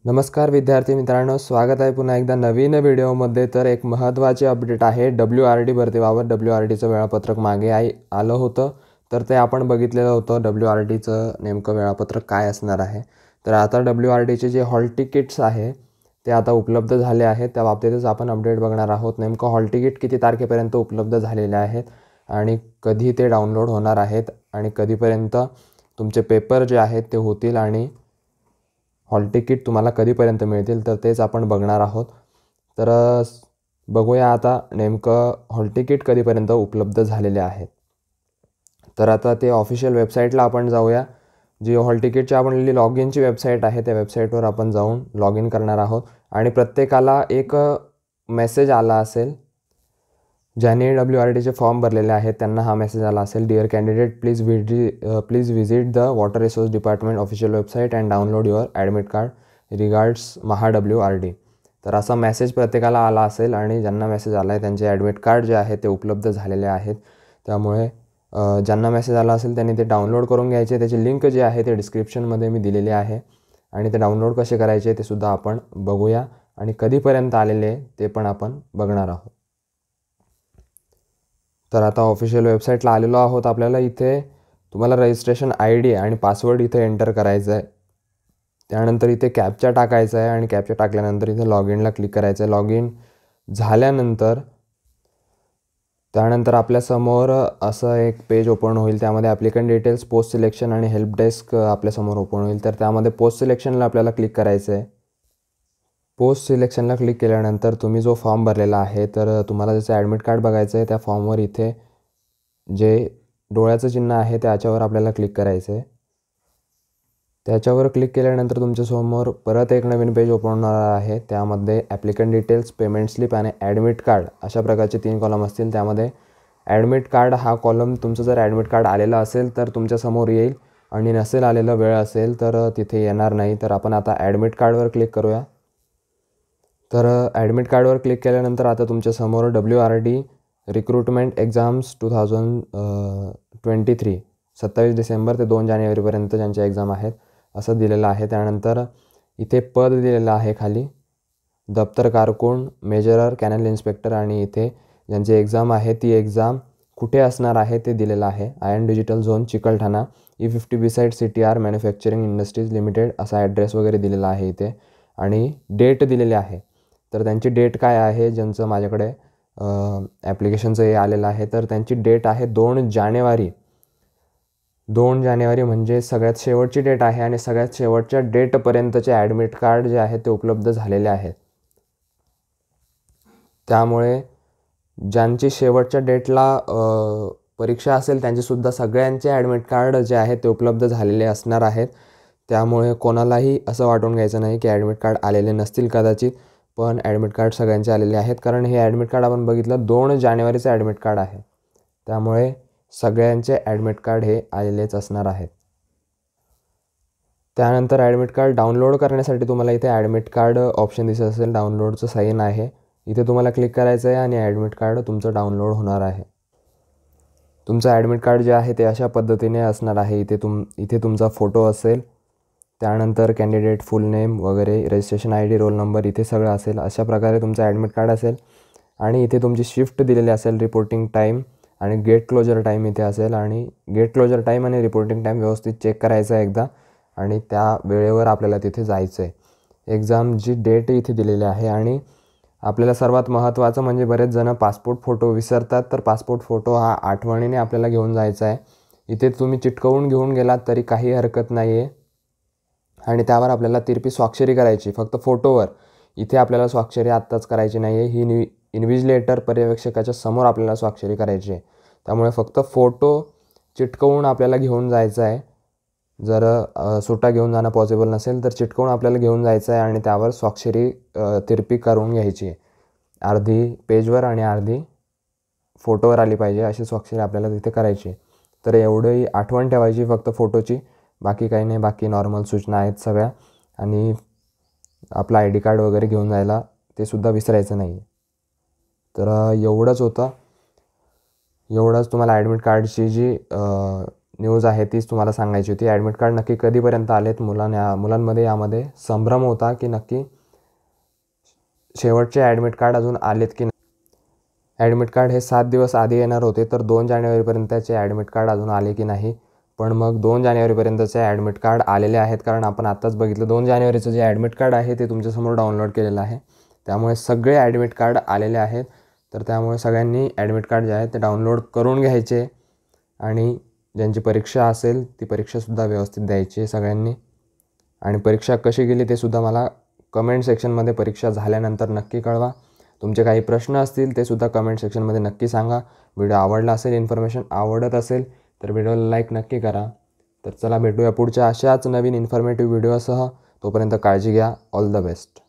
नमस्कार विद्यार्थी मित्रांनो, स्वागत आहे पुन्हा एकदा नवीन व्हिडिओमध्ये. तर एक महत्त्वाचे अपडेट आहे. WRD भरतीबाबत WRDचं वेळापत्रक मागे आलं होतं, तर ते आपण बघितलेलं होतं. WRDचं नेमकं वेळापत्रक काय असणार आहे. तर आता WRDचे जे हॉल तिकीट्स आहे ते आता उपलब्ध झाले आहेत. त्या बाबतीतच आपण अपडेट बघणार आहोत. नेमकं हॉल तिकीट किती तारखेपर्यंत उपलब्ध झालेले आहेत आणि कधी ते डाउनलोड होणार आहेत आणि कधीपर्यंत तुमचे पेपर जे आहेत ते होतील आणि हॉल तिकीट तुम्हाला कधीपर्यंत मिळतील, तर तेच आपण बघणार आहोत. तर बघूया आता नेमकं हॉल तिकीट कधीपर्यंत उपलब्ध झालेले आहेत. तर आता ते ऑफिशियल वेबसाईटला आपण जाऊया. जी हॉल तिकीटची आपली लॉग इनची वेबसाईट आहे, त्या वेबसाईटवर आपण जाऊन लॉग इन करणार आहोत आणि प्रत्येकाला एक मेसेज आला असेल. ज्यांनी WRDचे फॉर्म भरलेले आहेत त्यांना हा मेसेज आला असेल, dear candidate please visit the water resource department official website and download your admit card regards Maha WRD. तर असा मेसेज प्रत्येकाला आला असेल आणि ज्यांना मेसेज आला आहे त्यांचे ॲडमिट कार्ड जे आहे ते उपलब्ध झालेले आहेत. त्यामुळे ज्यांना मेसेज आला असेल त्यांनी ते डाउनलोड करून घ्यायचे. त्याची लिंक जी आहे ते डिस्क्रिप्शनमध्ये मी दिलेली आहे आणि ते डाउनलोड कसे करायचे ते सुद्धा आपण बघूया आणि कधीपर्यंत आलेले ते पण आपण बघणार आहोत. तर आता ऑफिशियल वेबसाईटला आलेलो आहोत. आपल्याला इथे तुम्हाला रजिस्ट्रेशन ID आणि पासवर्ड इथे एंटर करायचं आहे. त्यानंतर इथे कॅप्चा टाकायचा आहे आणि कॅप्चा टाकल्यानंतर इथे लॉग इनला क्लिक करायचं आहे. लॉग इन झाल्यानंतर त्यानंतर आपल्यासमोर असं एक पेज ओपन होईल. त्यामध्ये ॲप्लिकंट डिटेल्स, पोस्ट सिलेक्शन आणि हेल्प डेस्क आपल्यासमोर ओपन होईल. तर त्यामध्ये पोस्ट सिलेक्शनला आपल्याला क्लिक करायचं आहे. पोस्ट सिलेक्शनला क्लिक केल्यानंतर तुम्ही जो फॉर्म भरलेला आहे तर तुम्हाला जसं ॲडमिट कार्ड बघायचं आहे त्या फॉर्मवर इथे जे डोळ्याचं चिन्ह आहे त्याच्यावर आपल्याला क्लिक करायचं आहे. त्याच्यावर क्लिक केल्यानंतर तुमच्यासमोर परत एक नवीन पेज ओपन होणार आहे. त्यामध्ये ॲप्लिकंट डिटेल्स, पेमेंट स्लिप आणि ॲडमिट कार्ड अशा प्रकारचे 3 कॉलम असतील. त्यामध्ये ॲडमिट कार्ड हा कॉलम, तुमचं जर ॲडमिट कार्ड आलेलं असेल तर तुमच्यासमोर येईल आणि नसेल आलेलं, वेळ असेल तर तिथे येणार नाही. तर आपण आता ॲडमिट कार्डवर क्लिक करूया. तर ॲडमिट कार्डवर क्लिक केल्यानंतर आता तुमच्यासमोर WRD रिक्रुटमेंट एक्झाम्स 2023 27 डिसेंबर ते 2 जानेवारीपर्यंत ज्यांच्या एक्झाम आहेत असं दिलेलं आहे. त्यानंतर इथे पद दिलेलं आहे खाली, दप्तर कारकून, मेजरर, कॅनल इन्स्पेक्टर आणि इथे ज्यांची एक्झाम आहे ती एक्झाम कुठे असणार आहे ते दिलेलं आहे. Ion digital zone Chikalthana, E50 beside CTR manufacturing industries limited असा ॲड्रेस वगैरे दिलेला आहे इथे आणि डेट दिलेली आहे. तर त्यांची डेट काय आहे, ज्यांचं माझ्याकडे ॲप्लिकेशनचं हे आलेलं आहे तर त्यांची डेट आहे 2 जानेवारी. 2 जानेवारी म्हणजे सगळ्यात शेवटची डेट आहे आणि सगळ्यात शेवटच्या डेटपर्यंतचे ॲडमिट कार्ड जे आहे ते उपलब्ध झालेले आहेत. त्यामुळे ज्यांची शेवटच्या डेटला परीक्षा असेल त्यांचेसुद्धा सगळ्यांचे ॲडमिट कार्ड जे आहे ते उपलब्ध झालेले असणार आहेत. त्यामुळे कोणालाही असं वाटून घ्यायचं नाही की ॲडमिट कार्ड आलेले नसतील कदाचित, पण ॲडमिट कार्ड सगळ्यांचे आलेले आहेत. कारण हे ॲडमिट कार्ड आपण बघितलं 2 जानेवारीचं ॲडमिट कार्ड आहे. त्यामुळे सगळ्यांचे ॲडमिट कार्ड हे आलेलेच असणार आहेत. त्यानंतर ॲडमिट कार्ड डाउनलोड करण्यासाठी तुम्हाला इथे ॲडमिट कार्ड ऑप्शन दिसत असेल, डाउनलोडचं साईन आहे. इथे तुम्हाला क्लिक करायचं आहे आणि ॲडमिट कार्ड तुमचं डाउनलोड होणार आहे. तुमचं ॲडमिट कार्ड जे आहे ते अशा पद्धतीने असणार आहे. इथे तुमचा फोटो असेल, त्यानंतर कॅन्डिडेट फुल नेम वगैरे, रजिस्ट्रेशन ID, रोल नंबर इथे सगळं असेल. अशा प्रकारे तुमचं ॲडमिट कार्ड असेल आणि इथे तुमची शिफ्ट दिलेली असेल, रिपोर्टिंग टाईम आणि गेट क्लोजर टाईम इथे असेल आणि गेट क्लोजर टाईम आणि रिपोर्टिंग टाईम व्यवस्थित चेक करायचं आहे एकदा आणि त्या वेळेवर आपल्याला तिथे जायचं आहे. एक्झामची डेट इथे दिलेली आहे आणि आपल्याला सर्वात महत्त्वाचं म्हणजे बरेच जण पासपोर्ट फोटो विसरतात, तर पासपोर्ट फोटो हा आठवणीने आपल्याला घेऊन जायचा आहे. इथे तुम्ही चिटकवून घेऊन गेलात तरी काही हरकत नाही आहे आणि त्यावर आपल्याला तिरपी स्वाक्षरी करायची, फक्त फोटोवर. इथे आपल्याला स्वाक्षरी आत्ताच करायची नाही आहे. ही इन्व्हिजिलेटर पर्यवेक्षकाच्या समोर आपल्याला स्वाक्षरी करायची आहे. त्यामुळे फक्त फोटो चिटकवून आपल्याला घेऊन जायचं आहे. जर सुट्टा घेऊन जाणं पॉसिबल नसेल तर चिटकवून आपल्याला घेऊन जायचं आहे आणि त्यावर स्वाक्षरी तिरपी करून घ्यायची आहे. अर्धी पेजवर आणि अर्धी फोटोवर आली पाहिजे अशी स्वाक्षरी आपल्याला तिथे करायची आहे. तर एवढी आठवण ठेवायची फक्त फोटोची, बाकी काही नाही. बाकी नॉर्मल सूचना आहेत सगळ्या आणि आपला ID कार्ड वगैरे घेऊन जायला ते सुद्धा विसरायचं नाही. तर एवढंच होतं. एवढंच तुम्हाला ॲडमिट कार्डची जी न्यूज आहे तीच तुम्हाला सांगायची होती. ॲडमिट कार्ड नक्की कधीपर्यंत आलेत मुलांमध्ये यामध्ये संभ्रम होता की नक्की शेवटचे ॲडमिट कार्ड अजून आलेत की नाही. ॲडमिट कार्ड हे 7 दिवस आधी येणार होते, तर 2 जानेवारीपर्यंतचे ॲडमिट कार्ड अजून आले की नाही. पण मग 2 जानेवारीपर्यंतचे ॲडमिट कार्ड आलेले आहेत, कारण आपण आत्ताच बघितलं 2 जानेवारीचं जे ॲडमिट कार्ड आहे ते तुमच्यासमोर डाउनलोड केलेलं आहे. त्यामुळे सगळे ॲडमिट कार्ड आलेले आहेत. तर त्यामुळे सगळ्यांनी ॲडमिट कार्ड जे आहे ते डाउनलोड करून घ्यायचे आणि ज्यांची परीक्षा असेल ती परीक्षासुद्धा व्यवस्थित द्यायची सगळ्यांनी. आणि परीक्षा कशी गेली ते सुद्धा मला कमेंट सेक्शनमध्ये परीक्षा झाल्यानंतर नक्की कळवा. तुमचे काही प्रश्न असतील ते सुद्धा कमेंट सेक्शनमध्ये नक्की सांगा. व्हिडिओ आवडला असेल, इन्फॉर्मेशन आवडत असेल तर व्हिडिओला लाईक नक्की करा. तर चला भेटूया पुढच्या अशाच नवीन इन्फॉर्मेटिव्ह व्हिडिओसह. तोपर्यंत काळजी घ्या. All the best.